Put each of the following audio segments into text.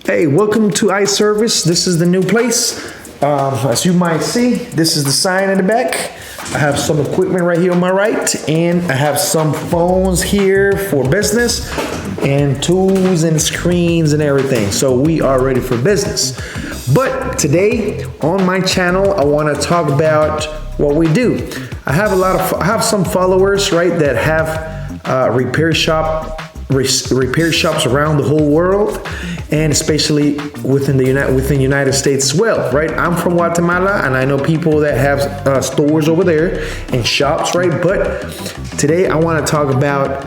Hey, welcome to iService. This is the new place. As you might see, this is the sign in the back. I have some equipment right here on my right, and I have some phones here for business, and tools and screens and everything. So we are ready for business. But today on my channel, I want to talk about what we do. I have some followers, right, that have repair shops around the whole world, and especially within the United States as well, right? I'm from Guatemala, and I know people that have stores over there and shops, right? But today I want to talk about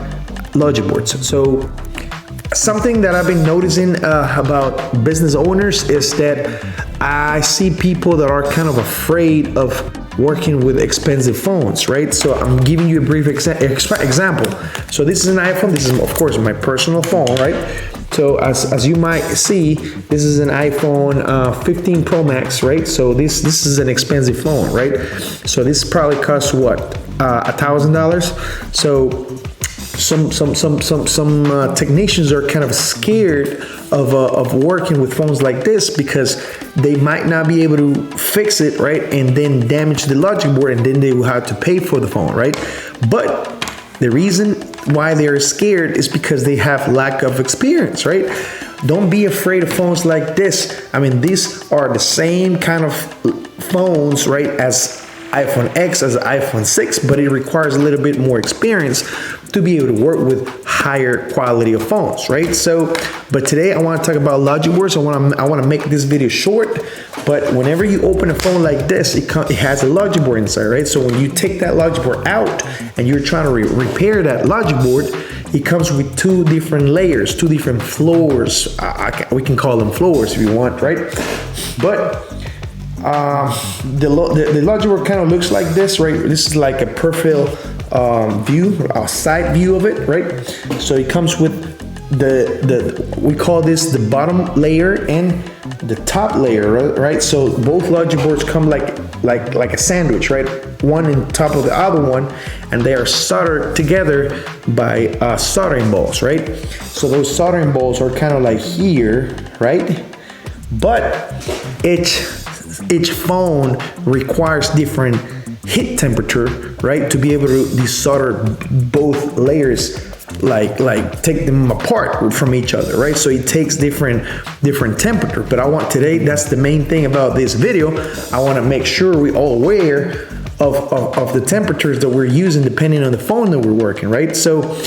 logic boards. So something that I've been noticing about business owners is that I see people that are kind of afraid of working with expensive phones, right? So I'm giving you a brief example. So this is an iPhone. This is, of course, my personal phone, right? So as you might see, this is an iPhone 15 Pro Max, right? So this is an expensive phone, right? So this probably costs what, $1,000. So some technicians are kind of scared of working with phones like this because they might not be able to fix it, right, and then damage the logic board, and then they will have to pay for the phone, right? But the reason why they're scared is because they have lack of experience, right? Don't be afraid of phones like this. I mean, these are the same kind of phones, right, as iPhone X, as iPhone 6, but it requires a little bit more experience to be able to work with higher quality of phones, right? So, but today I want to talk about logic boards. I want to make this video short, but whenever you open a phone like this, it has a logic board inside, right? So when you take that logic board out and you're trying to repair that logic board, it comes with two different layers, two different floors. We can call them floors if you want, right? But the logic board kind of looks like this, right? This is like a profile view, a side view of it, right? So it comes with we call this the bottom layer and the top layer, right? So both logic boards come like a sandwich, right? One on top of the other one, and they are soldered together by soldering balls, right? So those soldering balls are kind of like here, right? But each phone requires different heat temperature, right, to be able to desolder both layers, like take them apart from each other, right? So it takes different temperature. But today, that's the main thing about this video. I want to make sure we're all aware of the temperatures that we're using depending on the phone that we're working, right? So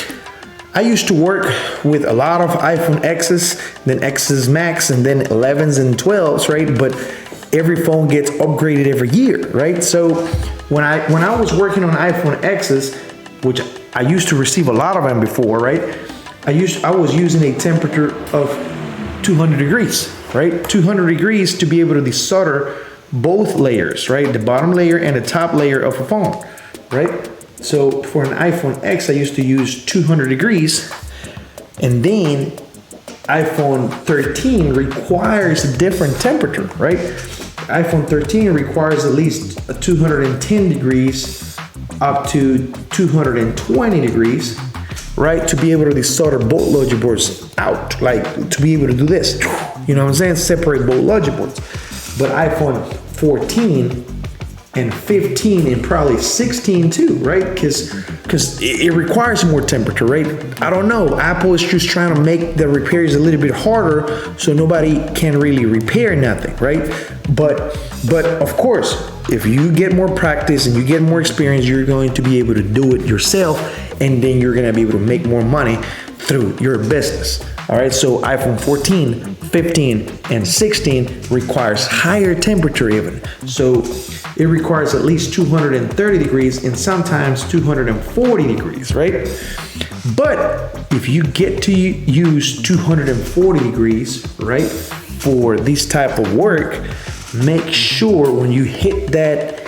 I used to work with a lot of iPhone X's, then X's Max, and then 11s and 12s, right? But every phone gets upgraded every year, right? So when I was working on iPhone X's, which I used to receive a lot of them before, right? I was using a temperature of 200 degrees, right? 200 degrees to be able to desolder both layers, right? The bottom layer and the top layer of a phone, right? So for an iPhone X, I used to use 200 degrees, and then iPhone 13 requires a different temperature, right? iPhone 13 requires at least 210 degrees up to 220 degrees, right? To be able to desolder both logic boards out, like to be able to do this, you know what I'm saying? Separate both logic boards. But iPhone 14 and 15 and probably 16 too, right? Because it requires more temperature, right? I don't know. Apple is just trying to make the repairs a little bit harder so nobody can really repair nothing, right? But of course, if you get more practice and you get more experience, you're going to be able to do it yourself, and then you're going to be able to make more money through your business. All right, so iPhone 14, 15, and 16 requires higher temperature even. So it requires at least 230 degrees and sometimes 240 degrees, right? But if you get to use 240 degrees, right, for this type of work, make sure when you hit that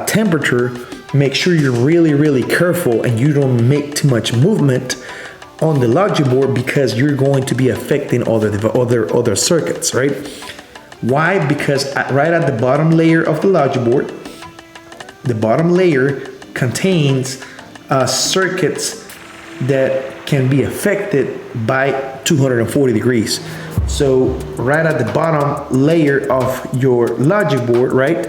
temperature, make sure you're really, really careful and you don't make too much movement on the logic board, because you're going to be affecting other circuits, right? Why? Because right at the bottom layer of the logic board, the bottom layer contains circuits that can be affected by 240 degrees. So right at the bottom layer of your logic board, right,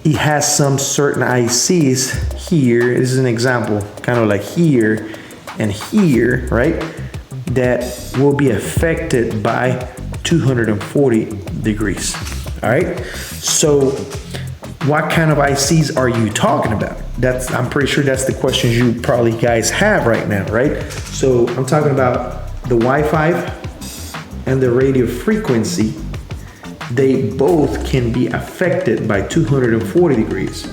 it has some certain ICs here. This is an example, kind of like here and here, right, that will be affected by 240 degrees. All right, so what kind of ICs are you talking about? I'm pretty sure that's the questions you probably guys have right now, right? So I'm talking about the Wi-Fi and the radio frequency. They both can be affected by 240 degrees.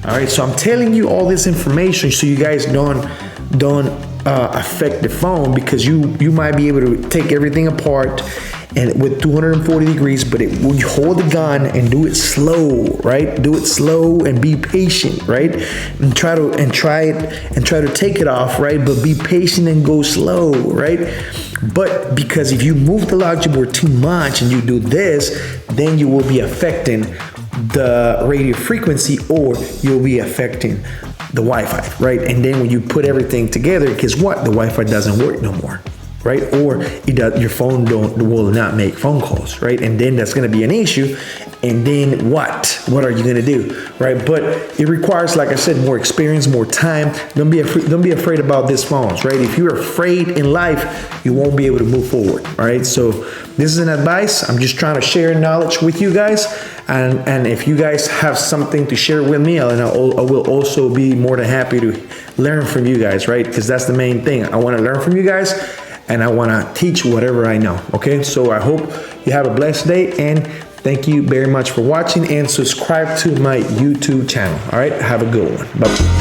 All right, so I'm telling you all this information so you guys don't affect the phone, because you might be able to take everything apart and with 240 degrees, but when you hold the gun and do it slow, right? Do it slow and be patient, right? And try to take it off, right? But be patient and go slow, right? But because if you move the logic board too much and you do this, then you will be affecting the radio frequency, or you'll be affecting the Wi-Fi, right? And then when you put everything together, guess what? The Wi-Fi doesn't work no more, right? Or your phone will not make phone calls, right? And then that's going to be an issue. And then what are you going to do, right? But it requires, like I said, more experience, more time. Don't be afraid about these phones, right? If you're afraid in life, you won't be able to move forward, all right? So this is an advice. I'm just trying to share knowledge with you guys. And if you guys have something to share with me, I will also be more than happy to learn from you guys, right? Because that's the main thing. I want to learn from you guys, and I want to teach whatever I know, okay? So I hope you have a blessed day, and thank you very much for watching, and subscribe to my YouTube channel, all right? Have a good one. Bye.